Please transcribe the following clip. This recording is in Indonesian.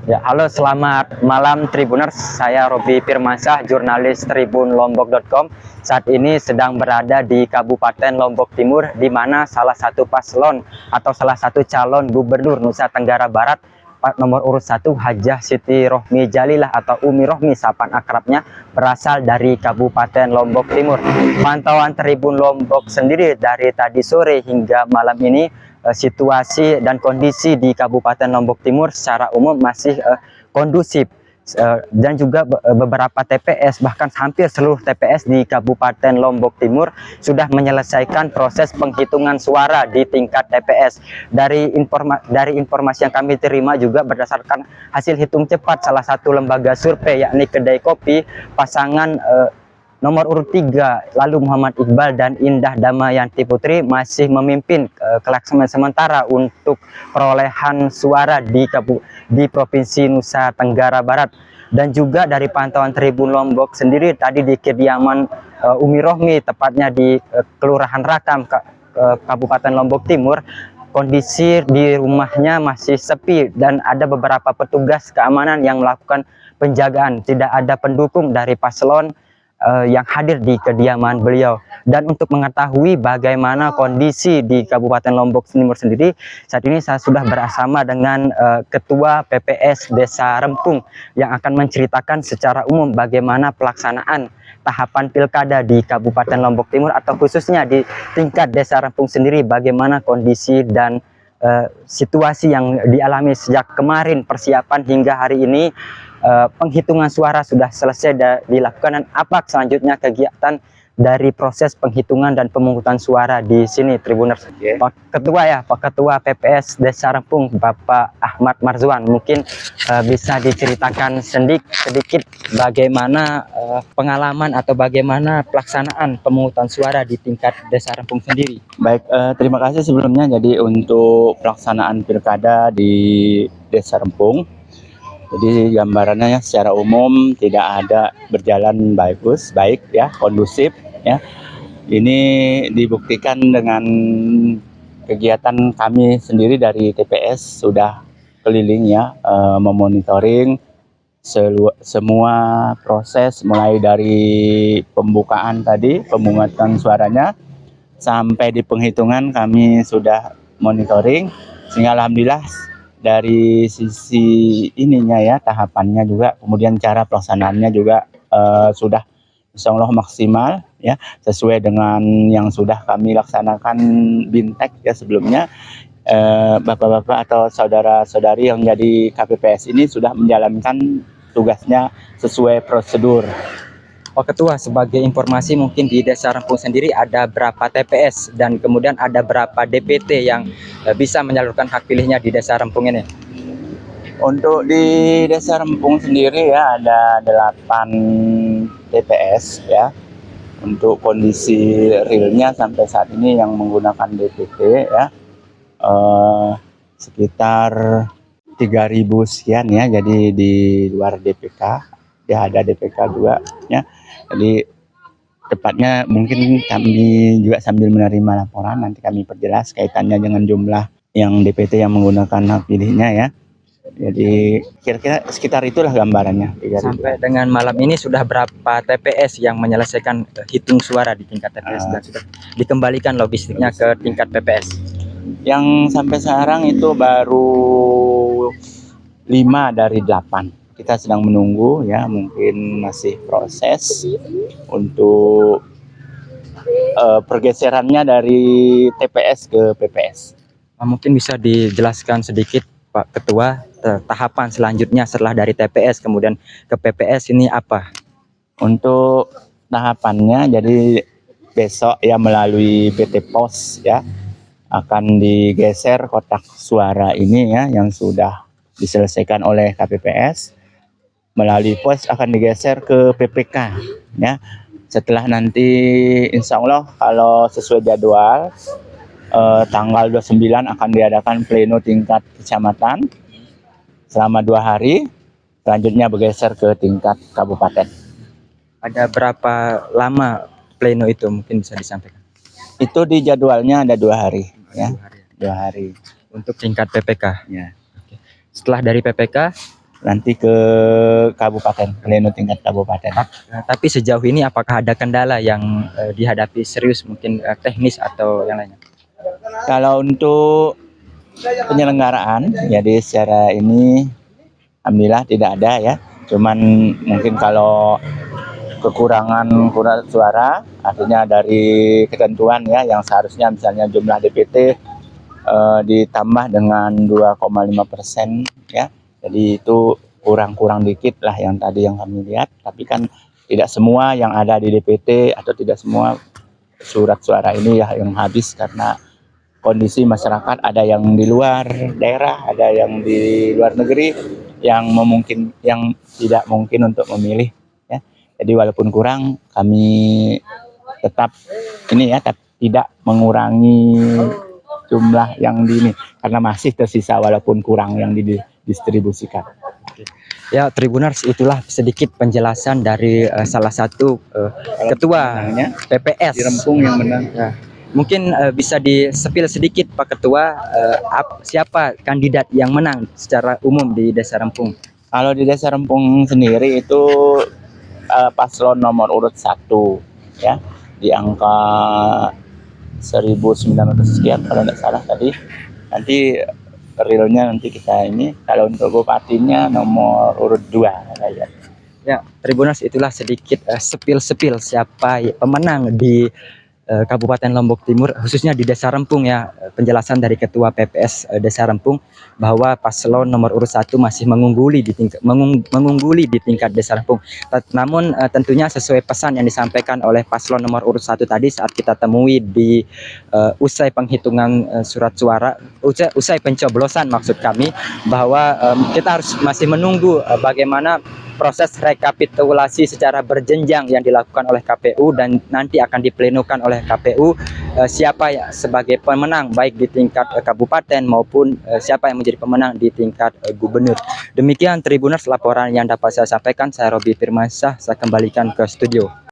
Ya, halo, selamat malam Tribuners. Saya Robi Firmansyah, jurnalis tribunlombok.com. Saat ini sedang berada di Kabupaten Lombok Timur, di mana salah satu paslon atau salah satu calon gubernur Nusa Tenggara Barat, nomor urut 1 Hajah Siti Rohmi Jalilah atau Umi Rohmi sapaan akrabnya, berasal dari Kabupaten Lombok Timur. Pantauan Tribun Lombok sendiri dari tadi sore hingga malam ini, situasi dan kondisi di Kabupaten Lombok Timur secara umum masih kondusif, dan juga beberapa TPS, bahkan hampir seluruh TPS di Kabupaten Lombok Timur sudah menyelesaikan proses penghitungan suara di tingkat TPS. Dari informasi yang kami terima juga berdasarkan hasil hitung cepat salah satu lembaga survei, yakni Kedai Kopi, pasangan nomor urut 3 lalu Muhammad Iqbal dan Indah Damayanti Putri masih memimpin kelaksanaan sementara untuk perolehan suara di Provinsi Nusa Tenggara Barat. Dan juga dari pantauan Tribun Lombok sendiri tadi di kediaman Umi Rohmi, tepatnya di Kelurahan Rakam, Kabupaten Lombok Timur, kondisi di rumahnya masih sepi dan ada beberapa petugas keamanan yang melakukan penjagaan. Tidak ada pendukung dari paslon yang hadir di kediaman beliau. Dan untuk mengetahui bagaimana kondisi di Kabupaten Lombok Timur sendiri, saat ini saya sudah bersama dengan Ketua PPS Desa Rempung yang akan menceritakan secara umum bagaimana pelaksanaan tahapan pilkada di Kabupaten Lombok Timur, atau khususnya di tingkat Desa Rempung sendiri, bagaimana kondisi dan situasi yang dialami sejak kemarin persiapan hingga hari ini. Penghitungan suara sudah selesai dilakukan, dan apa selanjutnya kegiatan dari proses penghitungan dan pemungutan suara di sini, Tribuners. Pak Ketua PPS Desa Rempung, Bapak Ahmad Marzuan, mungkin bisa diceritakan sedikit bagaimana pengalaman atau bagaimana pelaksanaan pemungutan suara di tingkat Desa Rempung sendiri. Baik, terima kasih sebelumnya. Jadi untuk pelaksanaan pilkada di Desa Rempung, jadi gambarannya secara umum tidak ada berjalan baik ya, kondusif ya. Ini dibuktikan dengan kegiatan kami sendiri dari TPS sudah keliling ya, memonitoring semua proses mulai dari pembukaan tadi, pemungutan suaranya sampai di penghitungan kami sudah monitoring, sehingga alhamdulillah dari sisi ininya ya, tahapannya juga, kemudian cara pelaksanaannya juga sudah insya Allah maksimal ya, sesuai dengan yang sudah kami laksanakan bintek ya sebelumnya. Bapak-bapak atau saudara-saudari yang jadi KPPS ini sudah menjalankan tugasnya sesuai prosedur. Pak Ketua, sebagai informasi mungkin di Desa Rempung sendiri ada berapa TPS dan kemudian ada berapa DPT yang bisa menyalurkan hak pilihnya di Desa Rempung ini? Untuk di Desa Rempung sendiri ya ada 8 TPS ya. Untuk kondisi realnya sampai saat ini yang menggunakan DPT ya sekitar 3.000 sekian ya. Jadi di luar DPK ya ada DPK juga ya. Jadi tepatnya mungkin kami juga sambil menerima laporan nanti kami perjelas kaitannya dengan jumlah yang DPT yang menggunakan hak pilihnya ya. Jadi kira-kira sekitar itulah gambarannya. Sampai dengan malam ini sudah berapa TPS yang menyelesaikan hitung suara di tingkat TPS dan sudah dikembalikan logistiknya ke tingkat PPS? Yang sampai sekarang itu baru 5 dari 8. Kita sedang menunggu ya, mungkin masih proses untuk pergeserannya dari TPS ke PPS. Mungkin bisa dijelaskan sedikit Pak Ketua, tahapan selanjutnya setelah dari TPS kemudian ke PPS ini apa? Untuk tahapannya jadi besok ya melalui PT Pos ya akan digeser kotak suara ini ya yang sudah diselesaikan oleh KPPS. Melalui pos akan digeser ke PPK ya. Setelah nanti insya Allah kalau sesuai jadwal tanggal 29 akan diadakan pleno tingkat kecamatan selama 2 hari, selanjutnya bergeser ke tingkat kabupaten. Ada berapa lama pleno itu, mungkin bisa disampaikan? Itu di jadwalnya ada 2 hari ya. 2 hari untuk tingkat PPK ya. Setelah dari PPK nanti ke kabupaten, pleno tingkat kabupaten. Tapi sejauh ini apakah ada kendala yang dihadapi serius, mungkin teknis atau yang lainnya? Kalau untuk penyelenggaraan, jadi secara ini alhamdulillah tidak ada ya. Cuman mungkin kalau kekurangan suara, artinya dari ketentuan ya, yang seharusnya misalnya jumlah DPT ditambah dengan 2,5% ya. Jadi itu kurang dikit lah yang tadi yang kami lihat. Tapi kan tidak semua yang ada di DPT atau tidak semua surat suara ini ya yang habis karena kondisi masyarakat, ada yang di luar daerah, ada yang di luar negeri yang tidak mungkin untuk memilih ya. Jadi walaupun kurang, kami tetap ini ya, tidak mengurangi jumlah yang di ini karena masih tersisa walaupun kurang yang didistribusikan. Ya, Tribuners, itulah sedikit penjelasan dari salah satu ketua PPS di Rempung yang menang. Ya. Mungkin bisa disepil sedikit Pak Ketua, siapa kandidat yang menang secara umum di Desa Rempung? Kalau di Desa Rempung sendiri itu paslon nomor urut 1 ya, di angka 1.900 sekian kalau tidak salah tadi. Nanti realnya nanti kita ini, kalau untuk bupatinya nomor urut 2 ya. Ya, Tribuners, itulah sedikit sepil-sepil siapa pemenang di Kabupaten Lombok Timur, khususnya di Desa Rempung ya. Penjelasan dari Ketua PPS Desa Rempung bahwa paslon nomor urut 1 masih mengungguli di tingkat Desa Rempung. Namun tentunya sesuai pesan yang disampaikan oleh paslon nomor urut 1 tadi saat kita temui di usai penghitungan surat suara, usai pencoblosan maksud kami, bahwa kita harus masih menunggu bagaimana proses rekapitulasi secara berjenjang yang dilakukan oleh KPU dan nanti akan diplenukan oleh KPU siapa ya sebagai pemenang baik di tingkat kabupaten maupun siapa yang menjadi pemenang di tingkat gubernur. Demikian Tribuners laporan yang dapat saya sampaikan. Saya Robi Firmansyah, saya kembalikan ke studio.